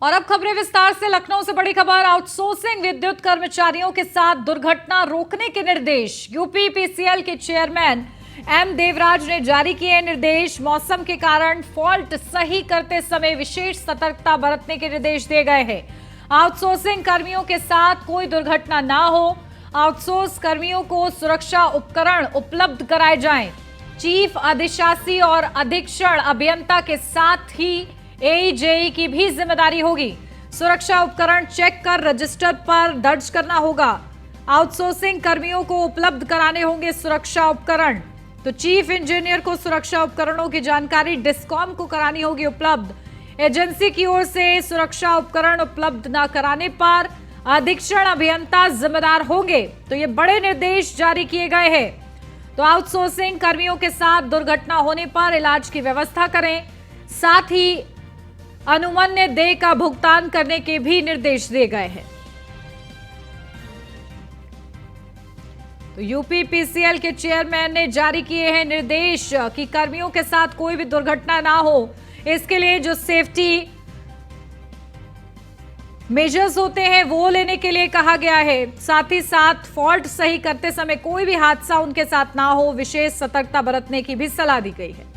और अब खबरें विस्तार से। लखनऊ से बड़ी खबर, आउटसोर्सिंग विद्युत कर्मचारियों के साथ दुर्घटना रोकने के निर्देश। यूपी पीसीएल के चेयरमैन एम देवराज ने जारी किए निर्देश। मौसम के कारण फॉल्ट सही करते समय विशेष सतर्कता बरतने के निर्देश दिए गए हैं। आउटसोर्सिंग कर्मियों के साथ कोई दुर्घटना ना हो, आउटसोर्स कर्मियों को सुरक्षा उपकरण उपलब्ध कराए जाएं। चीफ अधिशासी और अधीक्षण अभियंता के साथ ही एईजेई की भी जिम्मेदारी होगी। सुरक्षा उपकरण चेक कर रजिस्टर पर दर्ज करना होगा। आउटसोर्सिंग कर्मियों को उपलब्ध कराने होंगे सुरक्षा उपकरण। तो चीफ इंजीनियर को सुरक्षा उपकरणों की जानकारी डिस्कॉम को करानी होगी उपलब्ध। एजेंसी की ओर से सुरक्षा उपकरण उपलब्ध न कराने पर अधीक्षण अभियंता जिम्मेदार होंगे। तो ये बड़े निर्देश जारी किए गए हैं। तो आउटसोर्सिंग कर्मियों के साथ दुर्घटना होने पर इलाज की व्यवस्था करें, साथ ही अनुमन्य देय का भुगतान करने के भी निर्देश दिए गए हैं। तो यूपी पीसीएल के चेयरमैन ने जारी किए हैं निर्देश कि कर्मियों के साथ कोई भी दुर्घटना ना हो। इसके लिए जो सेफ्टी मेजर्स होते हैं वो लेने के लिए कहा गया है। साथ ही साथ फॉल्ट सही करते समय कोई भी हादसा उनके साथ ना हो, विशेष सतर्कता बरतने की भी सलाह दी गई है।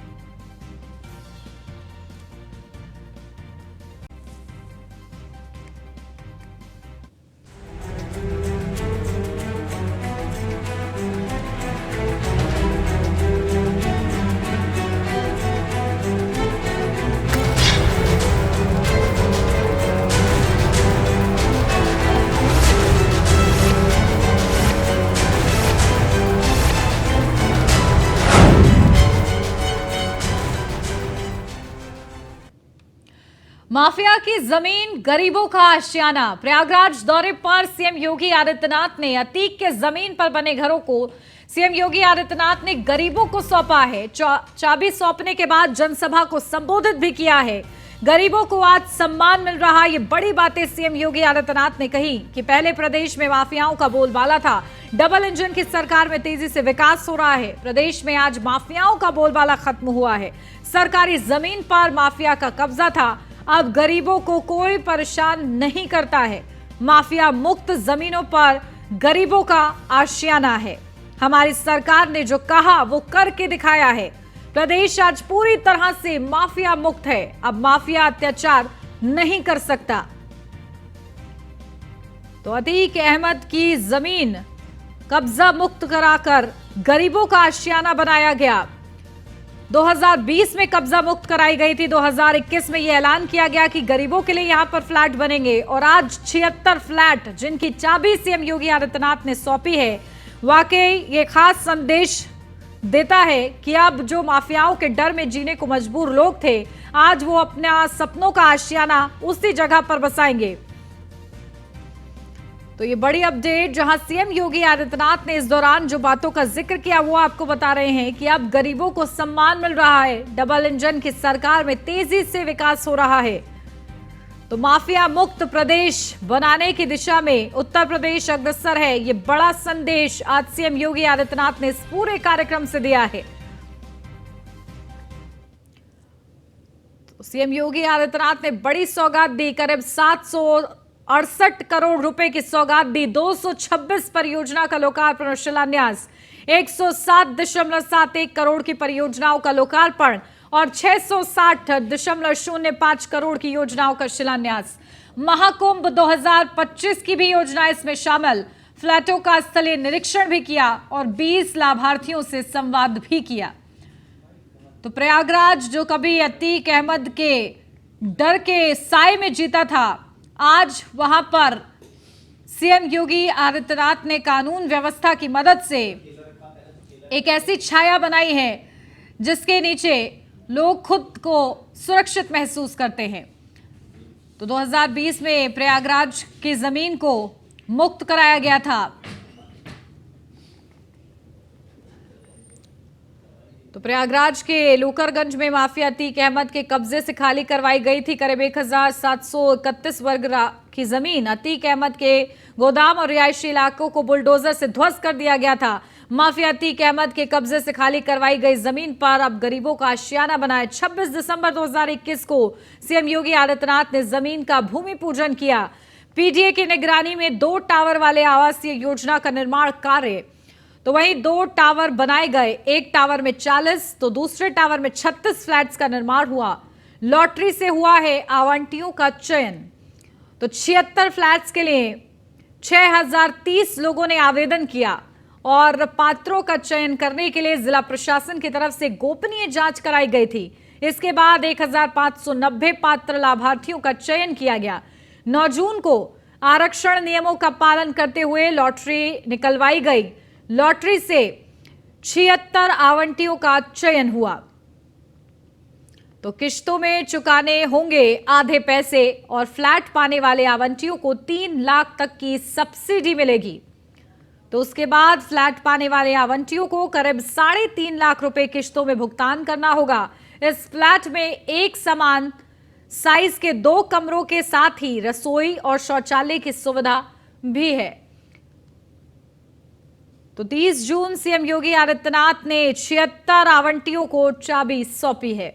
माफिया की जमीन गरीबों का आशियाना। प्रयागराज दौरे पर सीएम योगी आदित्यनाथ ने अतीक के जमीन पर बने घरों को सीएम योगी आदित्यनाथ ने गरीबों को सौंपा है। चाबी सौंपने के बाद जनसभा को संबोधित भी किया है। गरीबों को आज सम्मान मिल रहा, ये बड़ी बातें सीएम योगी आदित्यनाथ ने कही कि पहले प्रदेश में माफियाओं का बोलबाला था, डबल इंजन की सरकार में तेजी से विकास हो रहा है। प्रदेश में आज माफियाओं का बोलबाला खत्म हुआ है। सरकारी जमीन पर माफिया का कब्जा था, अब गरीबों को कोई परेशान नहीं करता है। माफिया मुक्त जमीनों पर गरीबों का आशियाना है। हमारी सरकार ने जो कहा वो करके दिखाया है। प्रदेश आज पूरी तरह से माफिया मुक्त है। अब माफिया अत्याचार नहीं कर सकता। तो अतीक अहमद की जमीन कब्जा मुक्त कराकर गरीबों का आशियाना बनाया गया। 2020 में कब्जा मुक्त कराई गई थी। 2021 में यह ऐलान किया गया कि गरीबों के लिए यहां पर फ्लैट बनेंगे और आज 76 फ्लैट जिनकी चाबी सीएम योगी आदित्यनाथ ने सौंपी है। वाकई ये खास संदेश देता है कि अब जो माफियाओं के डर में जीने को मजबूर लोग थे, आज वो अपना सपनों का आशियाना उसी जगह पर बसाएंगे। तो ये बड़ी अपडेट, जहां सीएम योगी आदित्यनाथ ने इस दौरान जो बातों का जिक्र किया वो आपको बता रहे हैं कि अब गरीबों को सम्मान मिल रहा है। डबल इंजन की सरकार में तेजी से विकास हो रहा है। तो माफिया मुक्त प्रदेश बनाने की दिशा में उत्तर प्रदेश अग्रसर है। ये बड़ा संदेश आज सीएम योगी आदित्यनाथ ने इस पूरे कार्यक्रम से दिया है। तो सीएम योगी आदित्यनाथ ने बड़ी सौगात दी, करीब 768 करोड़ रुपए की सौगात दी। 226 परियोजना का लोकार्पण और शिलान्यास, 107.71 करोड़ की परियोजनाओं का लोकार्पण और 660.05 करोड़ की योजनाओं का शिलान्यास। महाकुंभ 2025 की भी योजना इसमें शामिल। फ्लैटों का स्थलीय निरीक्षण भी किया और 20 लाभार्थियों से संवाद भी किया। तो प्रयागराज जो कभी अतीक अहमद के डर के साए में जीता था, आज वहां पर सीएम योगी आदित्यनाथ ने कानून व्यवस्था की मदद से एक ऐसी छाया बनाई है जिसके नीचे लोग खुद को सुरक्षित महसूस करते हैं। तो 2020 में प्रयागराज की जमीन को मुक्त कराया गया था। तो प्रयागराज के लूकरगंज में माफिया अतीक अहमद के कब्जे से खाली करवाई गई थी करीब 1731 वर्ग की जमीन। अतीक अहमद के गोदाम और रिहायशी इलाकों को बुलडोजर से ध्वस्त कर दिया गया था। माफिया अतीक अहमद के कब्जे से खाली करवाई गई जमीन पर अब गरीबों का आशियाना बना है। 26 दिसंबर 2021 को सीएम योगी आदित्यनाथ ने जमीन का भूमि पूजन किया। पीडीए की निगरानी में 2 टावर वाले आवासीय योजना का निर्माण कार्य, तो वहीं 2 टावर बनाए गए। एक टावर में 40 तो दूसरे टावर में 36 फ्लैट्स का निर्माण हुआ। लॉटरी से हुआ है आवंटियों का चयन। तो 76 फ्लैट्स के लिए 6030 लोगों ने आवेदन किया और पात्रों का चयन करने के लिए जिला प्रशासन की तरफ से गोपनीय जांच कराई गई थी। इसके बाद 1590 पात्र लाभार्थियों का चयन किया गया। 9 जून को आरक्षण नियमों का पालन करते हुए लॉटरी निकलवाई गई। लॉटरी से 76 आवंटियों का चयन हुआ। तो किश्तों में चुकाने होंगे आधे पैसे और फ्लैट पाने वाले आवंटियों को 3 लाख तक की सब्सिडी मिलेगी। तो उसके बाद फ्लैट पाने वाले आवंटियों को करीब 3.5 लाख रुपए किश्तों में भुगतान करना होगा। इस फ्लैट में एक समान साइज के 2 कमरों के साथ ही रसोई और शौचालय की सुविधा भी है। तो 30 जून सीएम योगी आदित्यनाथ ने 76 आवंटियों को चाबी सौंपी है।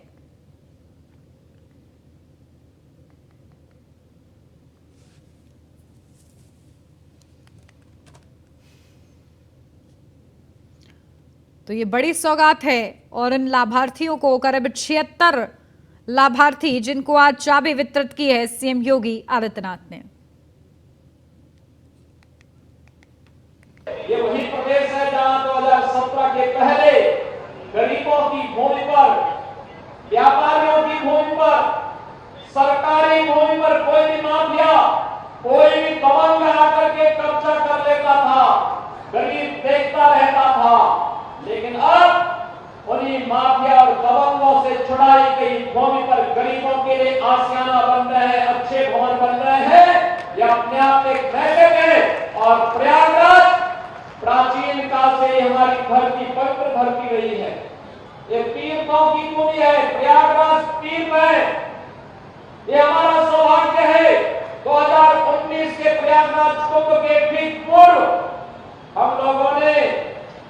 तो ये बड़ी सौगात है और इन लाभार्थियों को करीब 76 लाभार्थी जिनको आज चाबी वितरित की है सीएम योगी आदित्यनाथ ने। ये वही प्रदेश है जहां 2017 के पहले गरीबों की भूमि पर, व्यापारियों की भूमि पर, सरकारी भूमि पर कोई भी माफिया, कोई भी दबंग आकर के कब्जा कर लेता था, गरीब देखता रहता था। लेकिन अब उन्हीं माफिया और दबंगों से छुड़ाई गई भूमि पर गरीबों के लिए आशियाना बन रहे हैं, अच्छे भवन बन रहे हैं। यह अपने आप एक मैजिक है और प्रयागराज प्राचीन काल से हमारी धरती पवित्र धरती रही है। ये तीर्थों की भूमि है, प्रयागराज तीर्थ है। ये हमारा सौभाग्य है। 2019 के प्रयागराज कुंभ के ठीक पूर्व हम लोगों ने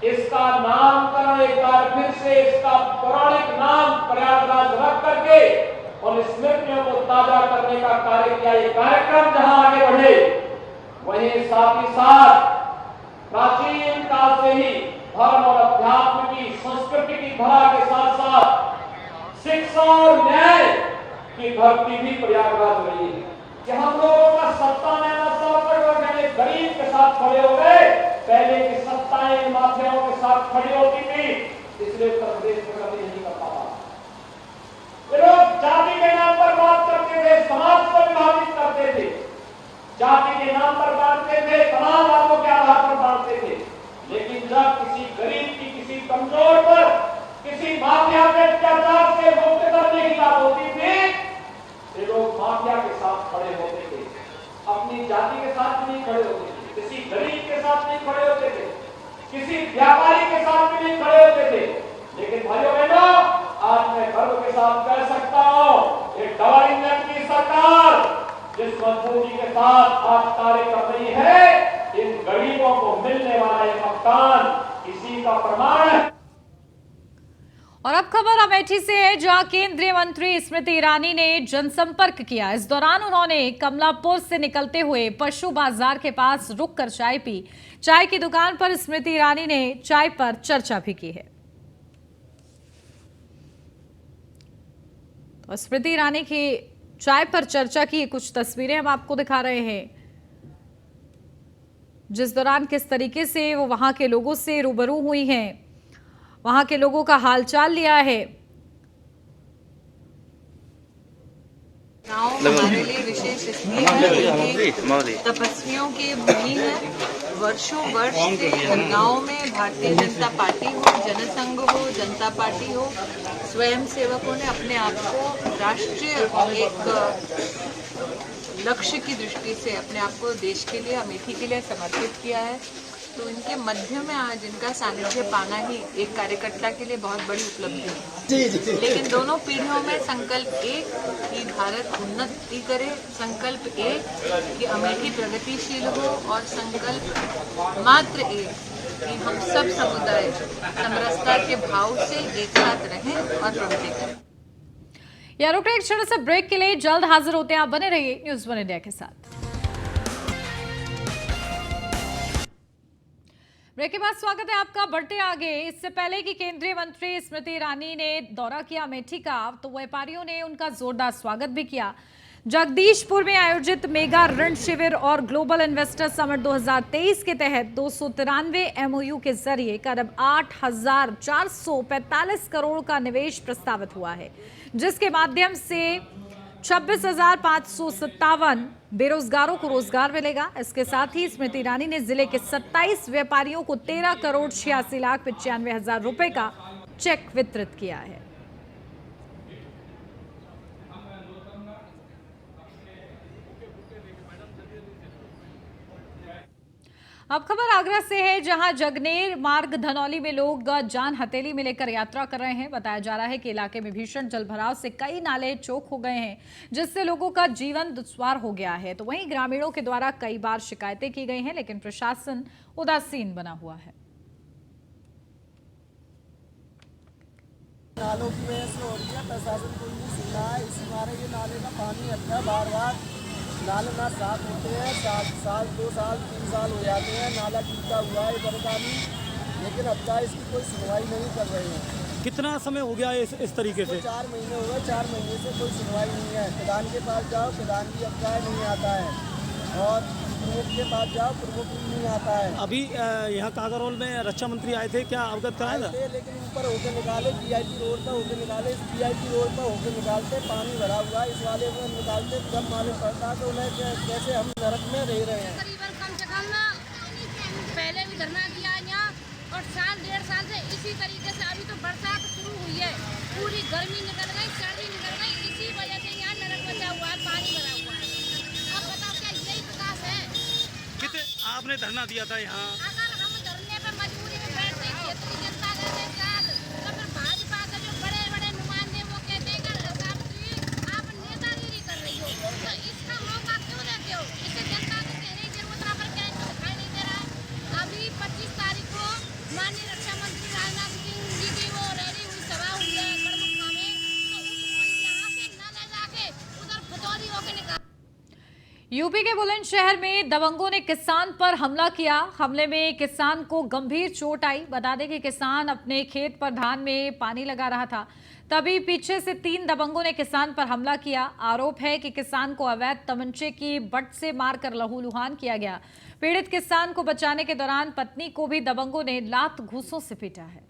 इसका नामकरण एक बार फिर से, इसका पौराणिक नाम प्रयागराज रख करके और स्मृतियों को ताजा करने का कार्य किया। ये कार्यक्रम जहां आगे बढ़े, वहीं साथ ही साथ प्राचीन काल से ही धर्म और अध्यात्म की, संस्कृति की धरा के साथ साथ शिक्षा और न्याय की धरती भी प्रयागराज रही है। कि हम लोगों का सत्ता में गरीब के साथ खड़े हो गए। पहले की सत्ताएं माफियाओं के साथ खड़ी होती थी, इसलिए उत्तर प्रदेश में कभी नहीं कर पाता। लोग जाति के नाम पर बात करते थे, समाज को विभाजित करते थे, जाति के नाम पर बांटते थे, तमाम बातों के आधार पर बांटते थे। लेकिन जब किसी गरीब की, किसी कमजोर पर, किसी माफिया के अत्याचार से मुक्त करने की बात होती थी, ये लोग माफिया के साथ खड़े होते थे, अपनी जाति के साथ भी नहीं खड़े होते थे, किसी गरीब के साथ नहीं खड़े होते थे, किसी व्यापारी के साथ भी नहीं खड़े होते थे। लेकिन भाइयों बहनों, आज मैं गर्व के साथ कह सकता हूं, एक डबल इंजन की सरकार जिस मजबूती के साथ आज कार्य कर रही है, इन गरीबों को मिलने वाला ये मकान इसी का प्रमाण है। और अब खबर अमेठी से है, जहां केंद्रीय मंत्री स्मृति ईरानी ने जनसंपर्क किया। इस दौरान उन्होंने कमलापुर से निकलते हुए पशु बाजार के पास रुककर चाय पी। चाय की दुकान पर स्मृति ईरानी ने चाय पर चर्चा भी की है। तो स्मृति ईरानी की चाय पर चर्चा की कुछ तस्वीरें हम आपको दिखा रहे हैं, जिस दौरान किस तरीके से वो वहां के लोगों से रूबरू हुई हैं, वहां के लोगों का हालचाल लिया है। गाँव हमारे लिए विशेष इसलिए है क्योंकि तपस्वियों की भूमि है। वर्षों वर्ष से गाँव में भारतीय जनता पार्टी हो, जनसंघ हो, जनता पार्टी हो, स्वयं सेवकों ने अपने आप को राष्ट्रीय एक लक्ष्य की दृष्टि से अपने आप को देश के लिए, अमेठी के लिए समर्पित किया है। तो इनके मध्य में आज इनका सानिध्य पाना ही एक कार्यकर्ता के लिए बहुत बड़ी उपलब्धि है। लेकिन दोनों पीढ़ियों में संकल्प एक कि भारत उन्नति करे, संकल्प एक कि अमेठी प्रगतिशील हो और संकल्प मात्र एक कि हम सब समुदाय समरसता के भाव से एक साथ रहें और प्रगति करें। या रुक रहे एक छोटे से ब्रेक के लिए, जल्द हाजिर होते हैं। आप बने रहिए न्यूज़ वन इंडिया के साथ। ब्रेक के बाद स्वागत है आपका। बढ़ते आगे, इससे पहले कि केंद्रीय मंत्री स्मृति ईरानी ने दौरा किया अमेठी का, तो व्यापारियों ने उनका जोरदार स्वागत भी किया। जगदीशपुर में आयोजित मेगा ऋण शिविर और ग्लोबल इन्वेस्टर समिट 2023 के तहत 293 एमओयू के जरिए करीब 8,445 करोड़ का निवेश प्रस्तावित हुआ है, जिसके माध्यम से 26,557 बेरोजगारों को रोजगार मिलेगा। इसके साथ ही स्मृति ईरानी ने जिले के 27 व्यापारियों को 13,86,95,000 रुपए का चेक वितरित किया है। अब खबर आगरा से है, जहां जगनेर मार्ग धनौली में लोग जान हथेली में लेकर यात्रा कर रहे हैं। बताया जा रहा है कि इलाके में भीषण जलभराव से कई नाले चौक हो गए हैं, जिससे लोगों का जीवन दुश्वार हो गया है। तो वहीं ग्रामीणों के द्वारा कई बार शिकायतें की गई हैं, लेकिन प्रशासन उदासीन बना हुआ है। नालों की वजह से हो रही है, प्रशासन कोई नहीं सुन रहा है। इसी मारे ये नाले का पानी आता है, बार बार नाले ना साफ होते हैं। साल 2 साल 3 साल हो जाते हैं, नाला टूटा हुआ है बरदानी, लेकिन अब तक इसकी कोई सुनवाई नहीं कर रहे हैं। कितना समय हो गया इस तरीके से? 4 महीने हो गए, 4 महीने से कोई सुनवाई नहीं है। प्रधान के पास जाओ, प्रधान भी अब तक नहीं आता है, और प्रमुख के पास जाओ, प्रमुख भी नहीं आता है। अभी यहाँ कागरौल में रक्षा मंत्री आए थे, क्या अवगत कराया था? लेकिन ऊपर होके निकाले, वीआईपी रोड पर होके निकाले, वीआईपी रोड पर होके निकालते, पानी भरा हुआ है, इस वाले में निकालते, जब मालूम पड़ता तो उन्हें कैसे हम नरक में रह रहे हैं। करीबन कम से कम पहले भी धरना दिया यहाँ, और साल 1.5 साल से इसी तरीके से। अभी तो बरसात शुरू हुई है, पूरी गर्मी निकल गई, सर्दी निकल गई, इसी वजह से यहाँ नरक बचा हुआ है, पानी भरा हुआ है। अब बताओ क्या यही विकास है? कितने आपने धरना दिया था यहाँ? अगर हम धरने पे मजबूरी में बैठते क्षेत्रीय जनता के साथ, तो फिर भाजपा के जो बड़े बड़े नुमाइंदे वो कहते हैं कि साहब जी आप नेतागिरी कर रही हो, तो इसका मौका क्यों देते हो? इसे जनता को कहने की जरूरत ना, पर क्या इनको दिखाई नहीं दे रहा है? अभी 25 तारीख को माननीय रक्षा मंत्री राजनाथ सिंह जी की वो रैली हुई, सभा हुई है गढ़मुक्खा में, तो उसको यहाँ से न ले जाके उधर भदौरी होके निकाल। यूपी के बुलंदशहर में दबंगों ने किसान पर हमला किया। हमले में किसान को गंभीर चोट आई। बता दें कि किसान अपने खेत पर धान में पानी लगा रहा था, तभी पीछे से 3 दबंगों ने किसान पर हमला किया। आरोप है कि किसान को अवैध तमंचे की बट से मारकर लहूलुहान किया गया। पीड़ित किसान को बचाने के दौरान पत्नी को भी दबंगों ने लात घूंसों से पीटा है।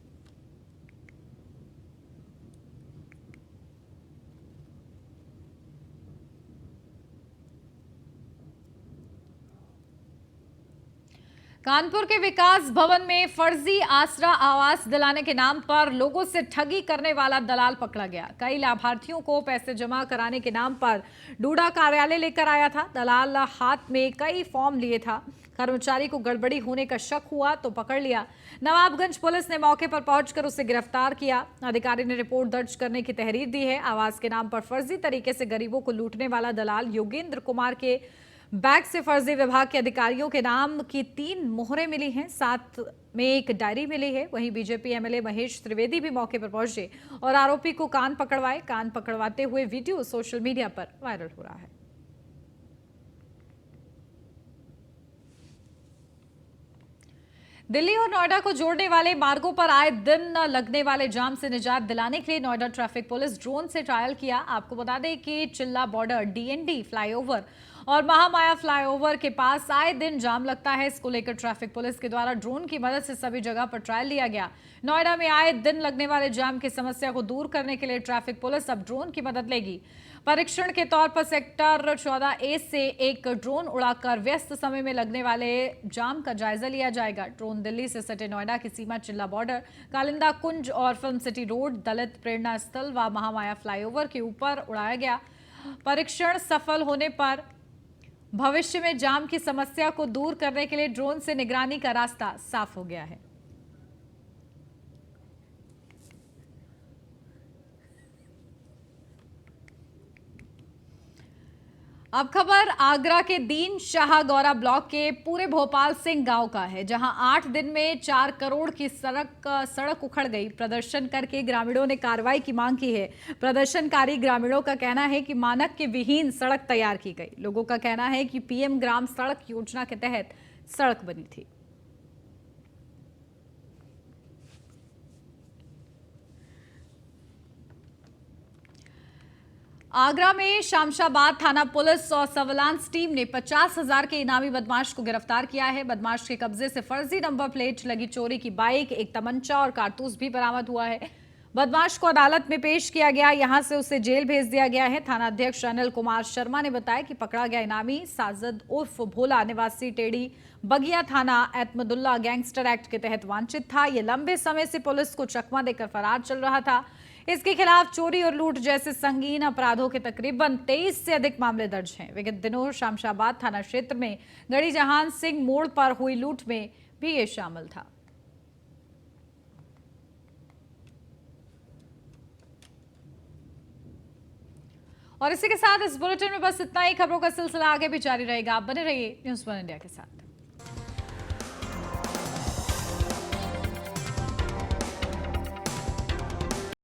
कानपुर के विकास भवन में फर्जी आसरा आवास दिलाने के नाम पर लोगों से ठगी करने वाला दलाल पकड़ा गया। कई लाभार्थियों को पैसे जमा कराने के नाम पर डूडा कार्यालय लेकर आया था। दलाल हाथ में कई फॉर्म लिए था। कर्मचारी को गड़बड़ी होने का शक हुआ तो पकड़ लिया। नवाबगंज पुलिस ने मौके पर पहुंचकर उसे गिरफ्तार किया। अधिकारी ने रिपोर्ट दर्ज करने की तहरीर दी है। आवास के नाम पर फर्जी तरीके से गरीबों को लूटने वाला दलाल योगेंद्र कुमार के बैग से फर्जी विभाग के अधिकारियों के नाम की 3 मोहरें मिली हैं, साथ में एक डायरी मिली है। वहीं बीजेपी एमएलए महेश त्रिवेदी भी मौके पर पहुंचे और आरोपी को कान पकड़वाए। कान पकड़वाते हुए वीडियो सोशल मीडिया पर वायरल हो रहा है। दिल्ली और नोएडा को जोड़ने वाले मार्गों पर आए दिन लगने वाले जाम से निजात दिलाने के लिए नोएडा ट्रैफिक पुलिस ड्रोन से ट्रायल किया। आपको बता दें कि चिल्ला बॉर्डर, डीएनडी फ्लाईओवर और महामाया फ्लाईओवर के पास आए दिन जाम लगता है। इसको लेकर ट्रैफिक पुलिस के द्वारा ड्रोन की मदद से सभी जगह पर ट्रायल लिया गया। नोएडा में आए दिन लगने वाले जाम की समस्या को दूर करने के लिए ट्रैफिक पुलिस अब ड्रोन की मदद लेगी। परीक्षण के तौर पर सेक्टर 14A से एक ड्रोन उड़ाकर व्यस्त समय में लगने वाले जाम का जायजा लिया जाएगा। ड्रोन दिल्ली से सटे नोएडा की सीमा, चिल्ला बॉर्डर, कालिंदा कुंज और फिल्म सिटी रोड, दलित प्रेरणा स्थल व महामाया फ्लाईओवर के ऊपर उड़ाया गया। परीक्षण सफल होने पर भविष्य में जाम की समस्या को दूर करने के लिए ड्रोन से निगरानी का रास्ता साफ हो गया है। अब खबर आगरा के दीन शाह गौरा ब्लॉक के पूरे भोपाल सिंह गांव का है, जहां 8 दिन में 4 करोड़ की सड़क उखड़ गई। प्रदर्शन करके ग्रामीणों ने कार्रवाई की मांग की है। प्रदर्शनकारी ग्रामीणों का कहना है कि मानक के विहीन सड़क तैयार की गई। लोगों का कहना है कि पीएम ग्राम सड़क योजना के तहत सड़क बनी थी। आगरा में शमशाबाद थाना पुलिस और सर्विलांस टीम ने 50,000 के इनामी बदमाश को गिरफ्तार किया है। बदमाश के कब्जे से फर्जी नंबर प्लेट लगी चोरी की बाइक, एक तमंचा और कारतूस भी बरामद हुआ है। बदमाश को अदालत में पेश किया गया, यहां से उसे जेल भेज दिया गया है। थाना अध्यक्ष अनिल कुमार शर्मा ने बताया कि पकड़ा गया इनामी साजिद उर्फ भोला निवासी टेढ़ी बगिया थाना एतमदुल्ला गैंगस्टर एक्ट के तहत वांछित था। यह लंबे समय से पुलिस को चकमा देकर फरार चल रहा था। इसके खिलाफ चोरी और लूट जैसे संगीन अपराधों के तकरीबन 23 से अधिक मामले दर्ज हैं। विगत दिनों शमशाबाद थाना क्षेत्र में गढ़ी जहान सिंह मोड़ पर हुई लूट में भी ये शामिल था। और इसी के साथ इस बुलेटिन में बस इतना ही। खबरों का सिलसिला आगे भी जारी रहेगा। आप बने रहिए न्यूज़ 1 इंडिया के साथ।